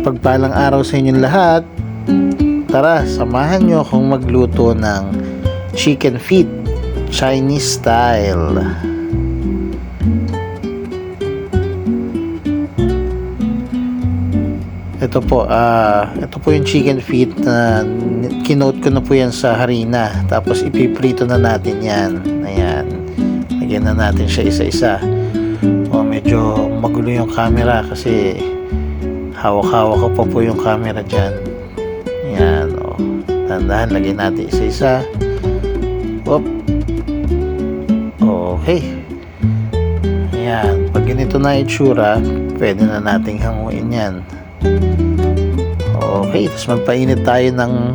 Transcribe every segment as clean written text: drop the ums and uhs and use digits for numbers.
Mapagpalang araw sa inyong lahat. Tara, samahan nyo akong magluto ng chicken feet, Chinese style. Ito po yung chicken feet na kinote ko na po yan sa harina. Tapos ipiprito na natin yan. Ayan. Lagyan na natin siya isa-isa. Medyo magulo yung camera kasi hawak-hawak ko po yung camera dyan. Ayan. Dahan-dahan, lagyan natin isa-isa. Okay. Ayan. Pag ganito na itsura, pwede na nating hanguin yan. Okay, tapos magpainit tayo ng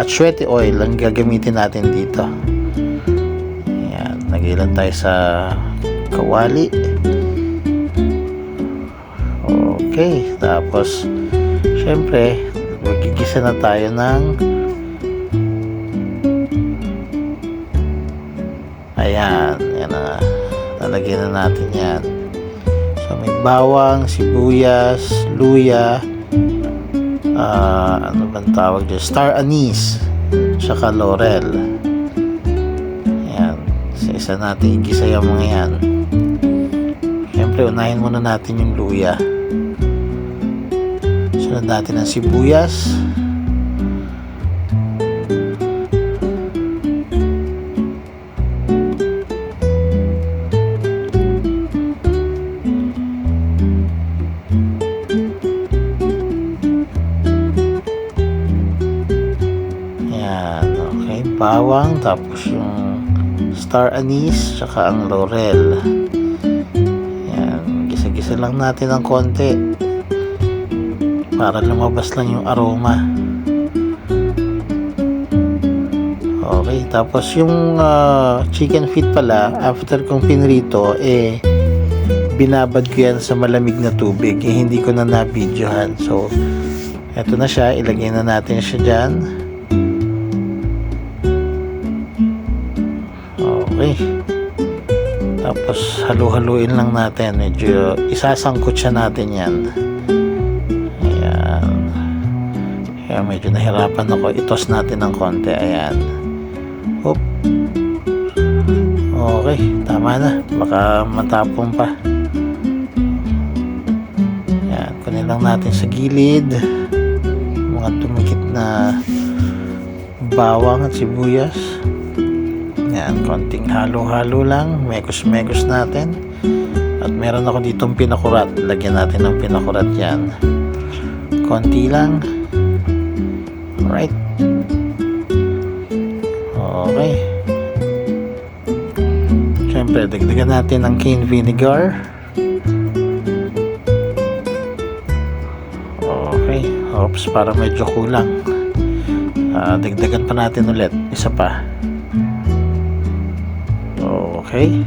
atsuete oil ang gagamitin natin dito. Ayan, nagilan tayo sa kawali. Okay, tapos syempre magigisa na tayo ng ayan na, lalagyan na natin yan. So may bawang, sibuyas, luya, ano bang tawag dyan? Star anise, tsaka laurel. Ayan, isa natin igisa yung mga yan. Siyempre unahin muna natin yung luya, sunod natin ang sibuyas, bawang, tapos yung star anise, tsaka ang laurel. Ayan, gisa-gisa lang natin ng konti para lumabas lang yung aroma. Okay, tapos yung chicken feet pala, after kong pinrito, binabad ko yan sa malamig na tubig. Hindi ko na na-videohan. So, eto na siya, ilagay na natin siya dyan. Okay. Tapos halu-haluin lang natin. Medyo isasangkot siya natin yan. Ayan. Kaya medyo nahirapan ako. Itos natin ng konti. Ayan. Oop. Okay. Tama na. Baka matapong pa. Ayan. Kunin lang natin sa gilid. Mga tumikit na bawang at sibuyas. Yan, konting halo-halo lang, mekos-mekos natin. At meron ako ditong pinakurat. Lagyan natin ng pinakurat yan. Konti lang. Alright. Okay. Siyempre, dagdagan natin ng cane vinegar. Okay. Oops, para medyo kulang. Dagdagan pa natin ulit. Isa pa. Okay.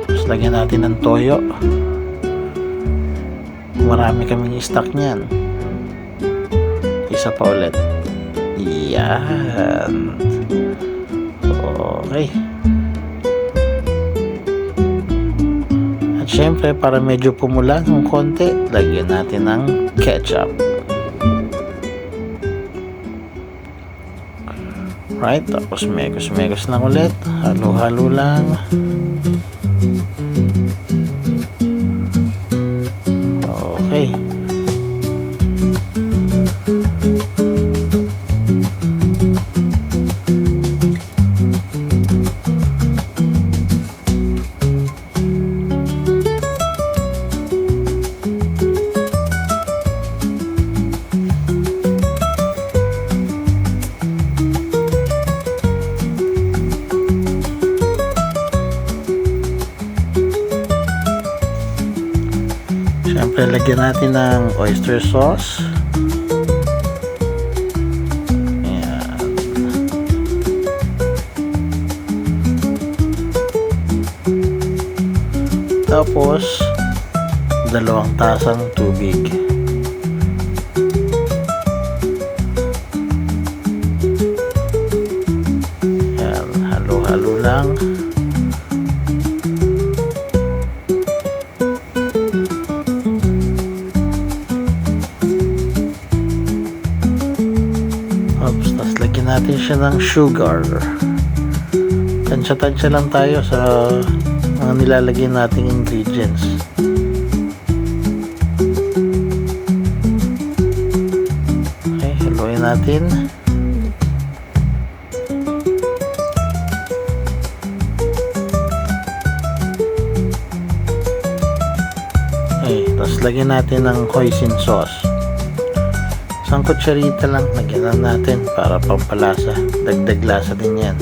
Tapos lagyan natin ng toyo. Marami kaming stock niyan. Isa pa ulit. Yan. Okay. At syempre, para medyo pumula ng konti, lagyan natin ng ketchup. Right, tapos mekos-mekos lang ulit. Halo-halo lang. Okay. Siyempre, lagyan natin ng oyster sauce. Ayan. Tapos, 2 tasang tubig. Ayan, halo-halo lang. natin siya ng sugar. Tansya-tansya lang tayo sa mga nilalagay nating ingredients. Okay, haluin natin. Okay, tapos lagyan natin ng hoisin sauce. Isang kutsarita lang, lagyan lang natin para pampalasa. Dagdag lasa din yan.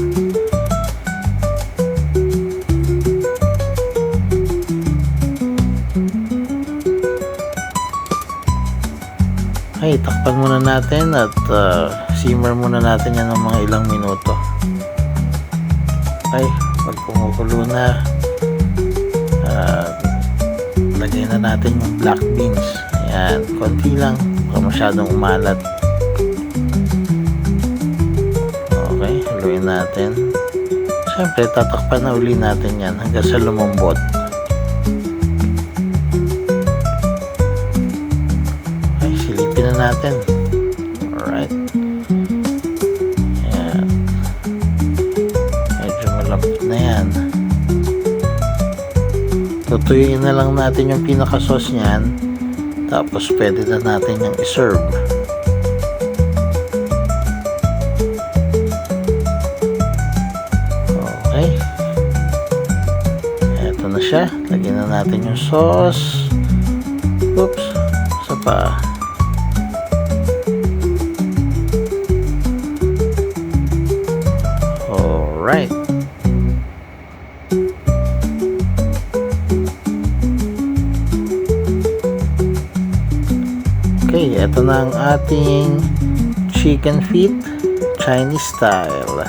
Okay, takpan muna natin at simmer muna natin yan ng mga ilang minuto. Okay, pag kumukulo na, lagay na natin yung black beans. Ayan, konti lang, baka masyadong umalat. Okay, haluin natin. Siyempre, tatakpan na uli natin yan hanggang sa lumambot. Okay, silipin na natin. Alright. Ayan. Medyo malambot na yan. Tutuyuin na lang natin yung pinaka-sauce niyan. Tapos pwede na natin yung i-serve. Okay. Eto na siya. Lagyan na natin yung sauce. Oops. Isa pa. Alright. Okay, ito na ang ating chicken feet Chinese style.